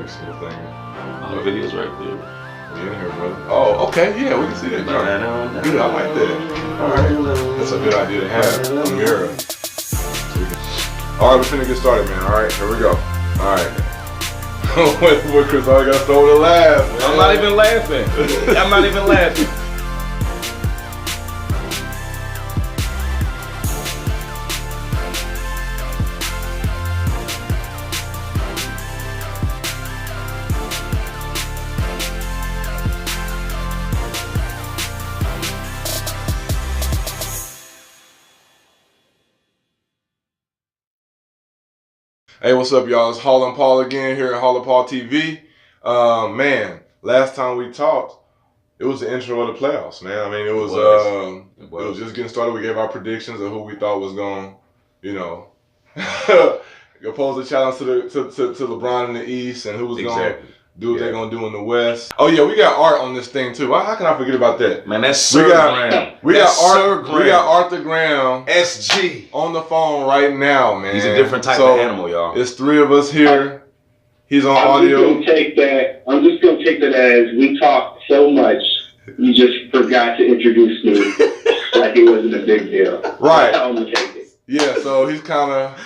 next little thing. All the videos right there. We in here, brother. Oh, okay, yeah, we can see that. Dude, I like that. All right, that's a good idea to have a mirror. All right, we're finna get started, man. All right, here we go. All right. With Chris, all I got to throw with a laugh. Man. I'm not even laughing. I'm not even laughing. Hey, what's up, y'all? It's Hall and Paul again here at Hall and Paul TV. Man, last time we talked, it was the intro of the playoffs, man. I mean, it was just getting started. We gave our predictions of who we thought was going, oppose the challenge to LeBron in the East and who was going to do what they're going to do in the West. Oh, yeah, we got Art on this thing, too. How can I forget about that? Man, that's Sir Graham. We got Arthur Graham. SG. On the phone right now, man. He's a different type of animal, y'all. It's three of us here. He's on audio. I'm just going to take that as we talked so much, you just forgot to introduce me like it wasn't a big deal. Right. That's how I'm going to take it. Yeah, so he's kind of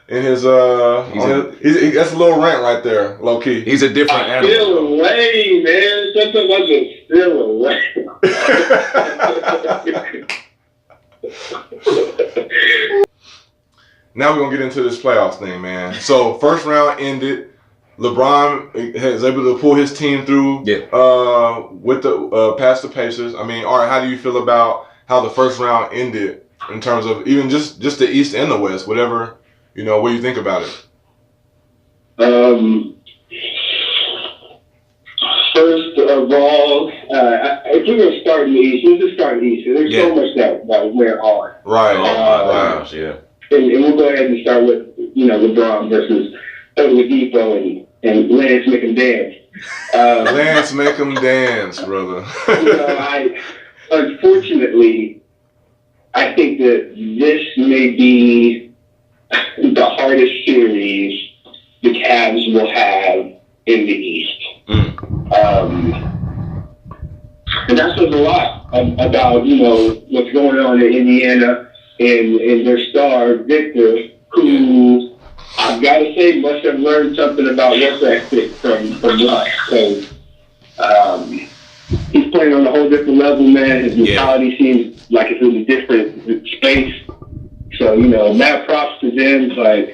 in his, that's a little rant right there, low key. He's a different animal. Still away, man. Sometimes I'm just still away. Now we're going to get into this playoffs thing, man. So, first round ended. LeBron is able to pull his team through with the past the Pacers. I mean, Art, how do you feel about how the first round ended in terms of even just the East and the West, whatever, what do you think about it? First of all, if we're going to start in the East, we'll just start in the East. There's so much that went on. Right. And we'll go ahead and start with, LeBron versus Oladipo and Lance make him dance. Lance make him dance, brother. Unfortunately, I think that this may be the hardest series the Cavs will have in the East. And that says a lot about, what's going on in Indiana and their star, Victor, who I've got to say must have learned something about work ethic from Russ. So he's playing on a whole different level, man. His mentality seems like it's in a different space. So, mad props to them, but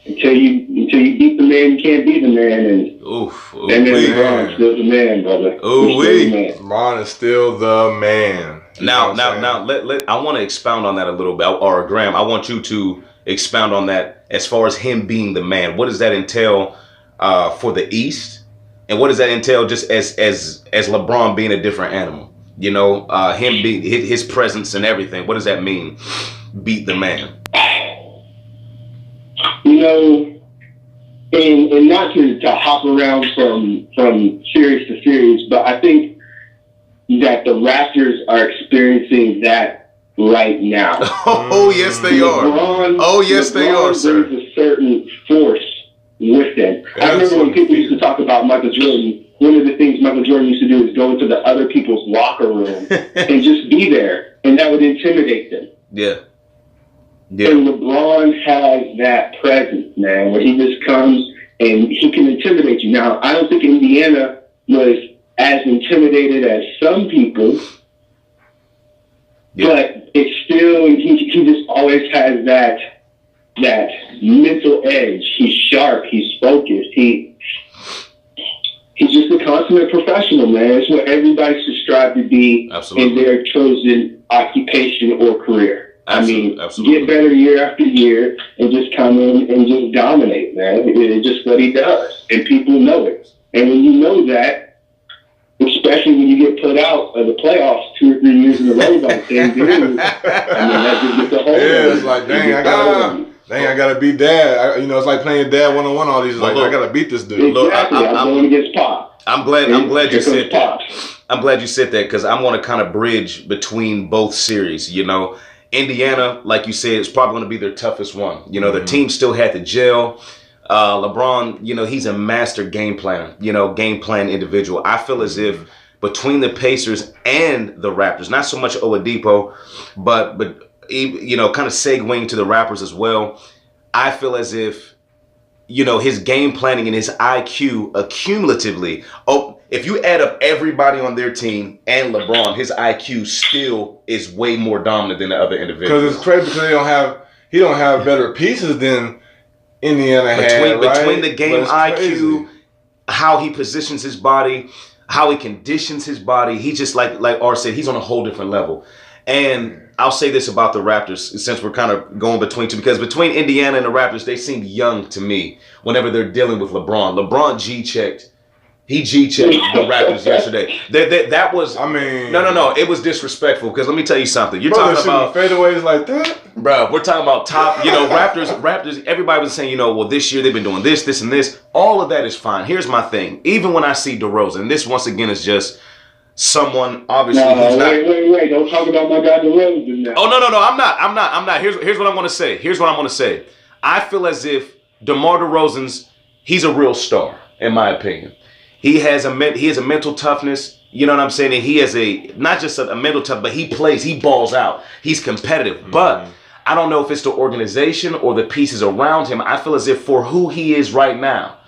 until you beat the man, you can't be the man. And LeBron is still the man, brother. LeBron is still the man. Now, I want to expound on that a little bit. Or Graham, I want you to expound on that as far as him being the man. What does that entail for the East, and what does that entail just as LeBron being a different animal? Him being his presence and everything. What does that mean? Beat the man. And not to hop around from series to series, but I think that the Raptors are experiencing that right now. Oh, yes, they are. They are, sir. There's a certain force with them. I remember when people used to talk about Michael Jordan, one of the things Michael Jordan used to do is go into the other people's locker room and just be there, and that would intimidate them. Yeah. And LeBron has that presence, man, where he just comes and he can intimidate you. Now, I don't think Indiana was as intimidated as some people, but it's still, he just always has that mental edge. He's sharp. He's focused. He's just a consummate professional, man. It's what everybody should strive to be in their chosen occupation or career. Get better year after year and just come in and just dominate, man. It's just what he does, and people know it. And when you know that, especially when you get put out of the playoffs 2 or 3 years in a row by the same dude, that just gets a hold of it. Yeah, it's like, dang, I gotta beat Dad. It's like playing Dad 1-on-1. All these, I gotta beat this dude. Exactly. I'm going against Pop. I'm glad you said that. I'm glad you said that because I want to kind of bridge between both series. Indiana, like you said, is probably going to be their toughest one. The team still had to gel. LeBron, he's a master game planner, game plan individual. I feel as if between the Pacers and the Raptors, not so much Oladipo, but kind of segueing to the Raptors as well, I feel as if, his game planning and his IQ accumulatively, if you add up everybody on their team and LeBron, his IQ still is way more dominant than the other individuals. Because it's crazy because he don't have better pieces than Indiana had, right? Between the game IQ, how he positions his body, how he conditions his body, he just like R said, he's on a whole different level. And I'll say this about the Raptors, since we're kind of going between two, because between Indiana and the Raptors, they seem young to me whenever they're dealing with LeBron. LeBron G-checked the Raptors yesterday. That was, no, it was disrespectful, because let me tell you something. You're talking about fadeaways like that? Bro, we're talking about top, Raptors, everybody was saying, well, this year they've been doing this, and this. All of that is fine. Here's my thing. Even when I see DeRozan, and this once again is just someone obviously who's not. Wait! Don't talk about my guy DeRozan now. Oh no! I'm not. Here's what I'm gonna say. I feel as if DeMar DeRozan's he's a real star in my opinion. He has a mental toughness. You know what I'm saying? And he has not just a mental tough, but he balls out. He's competitive, but I don't know if it's the organization or the pieces around him. I feel as if for who he is right now,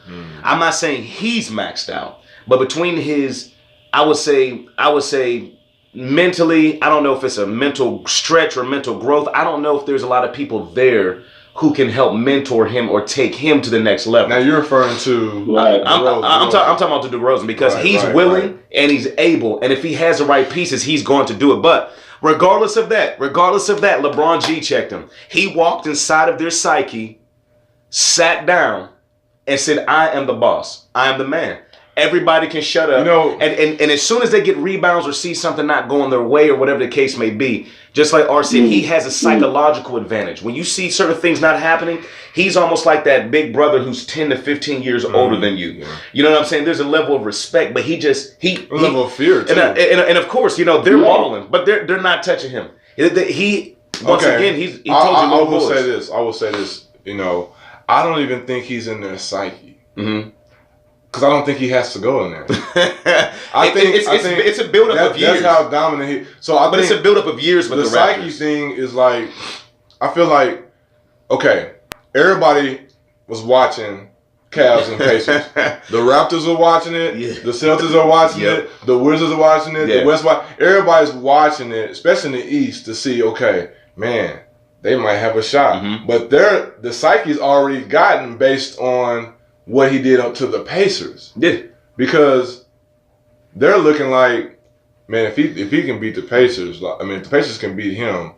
I'm not saying he's maxed out, but between his. I would say mentally, I don't know if it's a mental stretch or mental growth. I don't know if there's a lot of people there who can help mentor him or take him to the next level. Now you're referring to I'm talking about the DeRozan because he's willing and he's able, and if he has the right pieces, he's going to do it. But regardless of that, LeBron G checked him. He walked inside of their psyche, sat down, and said, "I am the boss. I am the man." Everybody can shut up. And as soon as they get rebounds or see something not going their way or whatever the case may be, just like R said, he has a psychological advantage. When you see certain things not happening, he's almost like that big brother who's 10 to 15 years older than you. Yeah. You know what I'm saying? There's a level of respect, but a level of fear too. And of course, they're balling, but they're not touching him. He told you I will say this. I don't even think he's in their psyche. Mm-hmm. Because I don't think he has to go in there. I think it's a buildup of years. That's how dominant he. But it's a buildup of years with the psyche Raptors. Thing is like, I feel like, okay, everybody was watching Cavs and Pacers. The Raptors are watching it. Yeah. The Celtics are watching it. The Wizards are watching it. The West. Everybody's watching it, especially in the East, to see. Okay, man, they might have a shot. Mm-hmm. But the psyche's already gotten based on what he did up to the Pacers. Yeah. Because they're looking like, man, if he can beat the Pacers, if the Pacers can beat him,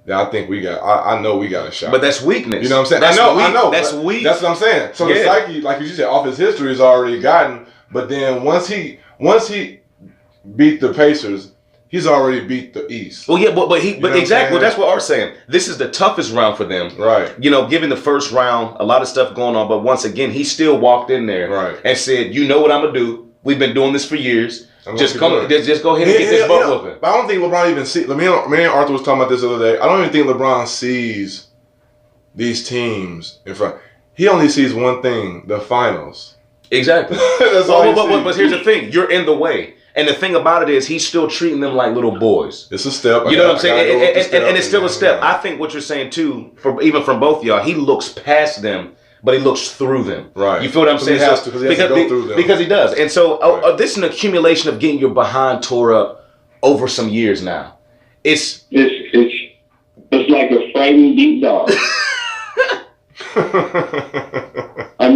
then I think I know we got a shot. But that's weakness. You know what I'm saying? I know. That's weak. That's what I'm saying. So the psyche, like you said, off his history is already gotten, but then once he beat the Pacers, he's already beat the East. Well, yeah, but exactly. Well, that's what Art's saying. This is the toughest round for them. Right. Given the first round, a lot of stuff going on, but once again, he still walked in there and said, "You know what I'm gonna do? We've been doing this for years. Just go ahead and get this butt whooping." But I don't think LeBron even sees. Me and Arthur was talking about this the other day. I don't even think LeBron sees these teams in front. He only sees one thing: the finals. Exactly. That's all. But here's the thing: you're in the way. And the thing about it is he's still treating them like little boys. It's a step. You know what I'm saying? And it's still a step. I think what you're saying too, even from both y'all, he looks past them, but he looks through them. Right. You feel what I'm saying? He has to go through them. Because he does. And so this is an accumulation of getting your behind tore up over some years now. It's like a frightened deep dog.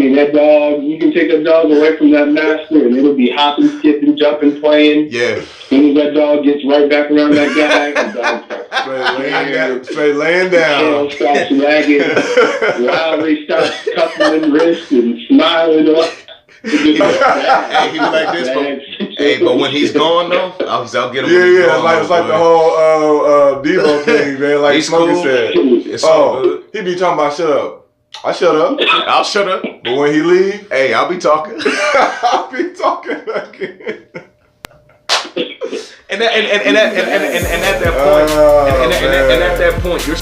That dog, you can take that dog away from that master and it'll be hopping, skipping, jumping, playing. Yeah. As soon as that dog gets right back around that guy, the dog starts straight laying down. Tail starts wagging, loudly starts cuffing his wrist and smiling. He was like this, but when he's gone though, I'll get him. Yeah, it's like the whole Devo thing, man. Like Smokey said. It's all good. He be talking about shut up. I shut up. I'll shut up. But when he leave, hey, I'll be talking. I'll be talking again. And at that point, you're